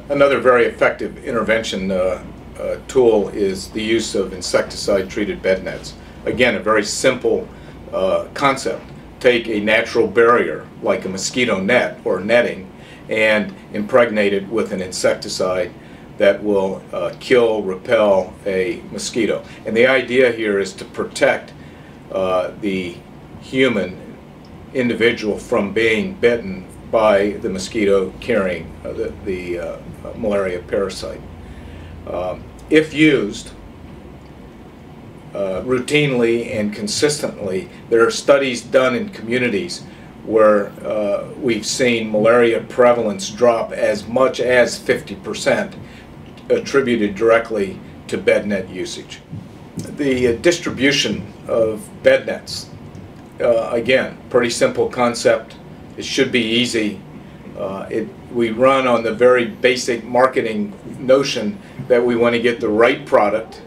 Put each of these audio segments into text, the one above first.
Another very effective intervention tool is the use of insecticide-treated bed nets. Again, a very simple concept. Take a natural barrier like a mosquito net or netting and impregnate it with an insecticide that will kill, repel a mosquito. And the idea here is to protect the human individual from being bitten by the mosquito carrying the malaria parasite. If used routinely and consistently, there are studies done in communities where we've seen malaria prevalence drop as much as 50%, attributed directly to bed net usage. The distribution of bed nets, again, pretty simple concept. It should be easy. We run on the very basic marketing notion that we want to get the right product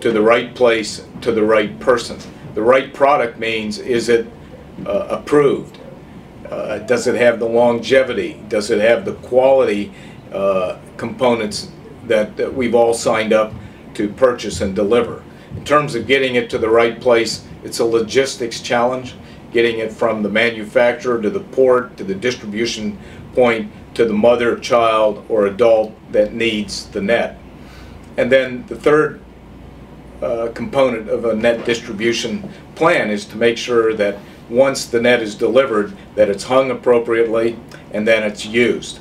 to the right place to the right person. The right product means, is it approved? Does it have the longevity? Does it have the quality components that we've all signed up to purchase and deliver? In terms of getting it to the right place, it's a logistics challenge, getting it from the manufacturer to the port to the distribution point to the mother, child, or adult that needs the net. And then the third component of a net distribution plan is to make sure that once the net is delivered, that it's hung appropriately and then it's used.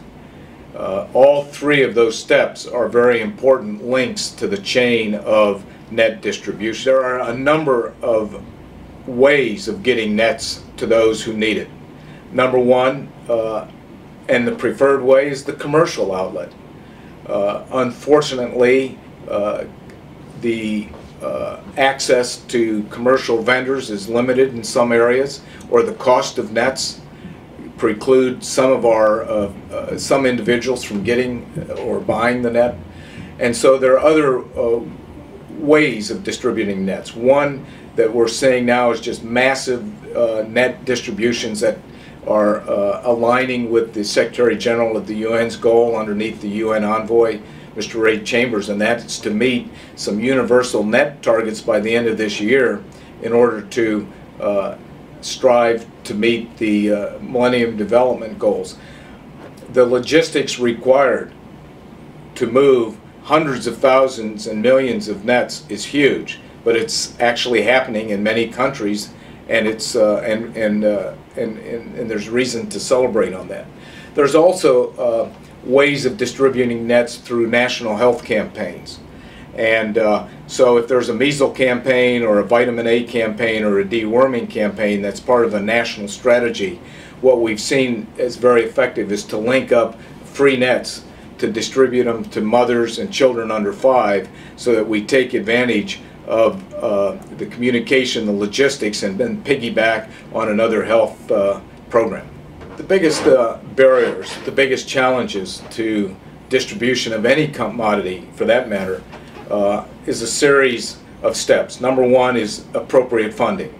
All three of those steps are very important links to the chain of net distribution. There are a number of ways of getting nets to those who need it. Number one, and the preferred way, is the commercial outlet. Unfortunately, the access to commercial vendors is limited in some areas, or the cost of nets preclude some individuals from getting or buying the net. And so there are other ways of distributing nets. One that we're seeing now is just massive net distributions that are aligning with the Secretary General of the UN's goal underneath the UN envoy, Mr. Ray Chambers, and that's to meet some universal net targets by the end of this year in order to strive to meet the Millennium Development Goals. The logistics required to move hundreds of thousands and millions of nets is huge, but it's actually happening in many countries, and it's and there's reason to celebrate on that. There's also ways of distributing nets through national health campaigns. And so if there's a measles campaign or a vitamin A campaign or a deworming campaign that's part of a national strategy, what we've seen as very effective is to link up free nets to distribute them to mothers and children under 5 so that we take advantage of the communication, the logistics, and then piggyback on another health program. The biggest barriers, the biggest challenges to distribution of any commodity, for that matter, is a series of steps. Number one is appropriate funding.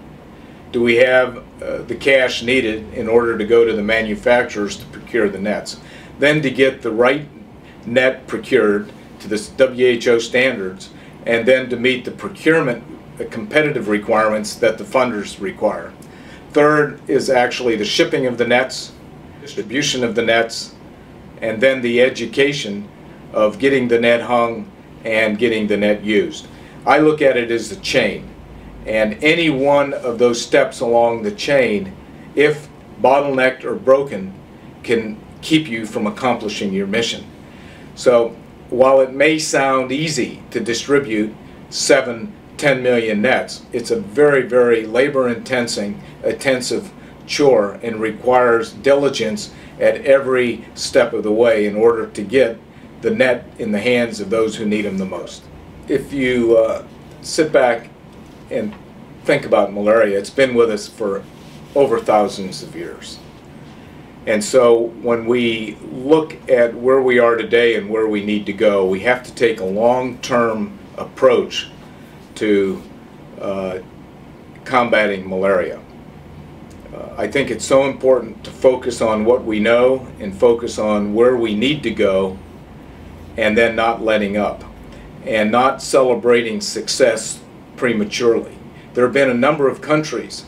Do we have the cash needed in order to go to the manufacturers to procure the nets? Then to get the right net procured to the WHO standards, and then to meet the procurement, the competitive requirements that the funders require. Third is actually the shipping of the nets, distribution of the nets, and then the education of getting the net hung and getting the net used. I look at it as a chain, and any one of those steps along the chain, if bottlenecked or broken, can keep you from accomplishing your mission. So while it may sound easy to distribute 7-10 million nets, it's a very, very labor-intensive chore and requires diligence at every step of the way in order to get the net in the hands of those who need them the most. If you sit back and think about malaria, it's been with us for over thousands of years. And so when we look at where we are today and where we need to go, we have to take a long-term approach to combating malaria. I think it's so important to focus on what we know and focus on where we need to go and then not letting up and not celebrating success prematurely. There have been a number of countries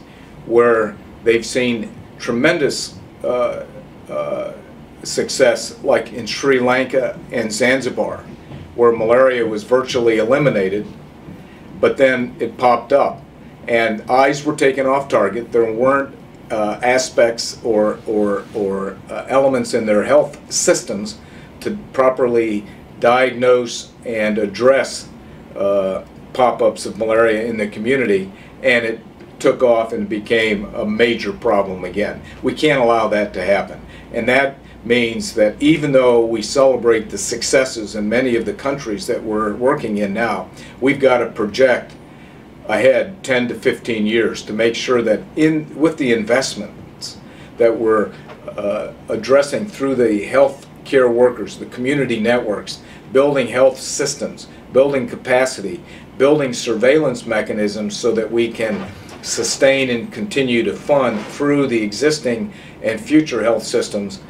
where they've seen tremendous success, like in Sri Lanka and Zanzibar, where malaria was virtually eliminated, but then it popped up and eyes were taken off target. There weren't aspects or elements in their health systems to properly diagnose and address pop-ups of malaria in the community, and it took off and became a major problem again. We can't allow that to happen, and that means that even though we celebrate the successes in many of the countries that we're working in now, we've got to project ahead 10 to 15 years to make sure that with the investments that we're addressing through the health care workers, the community networks, building health systems, building capacity, building surveillance mechanisms so that we can sustain and continue to fund through the existing and future health systems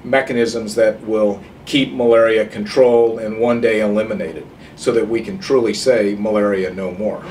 mechanisms that will keep malaria controlled and one day eliminated, so that we can truly say malaria no more.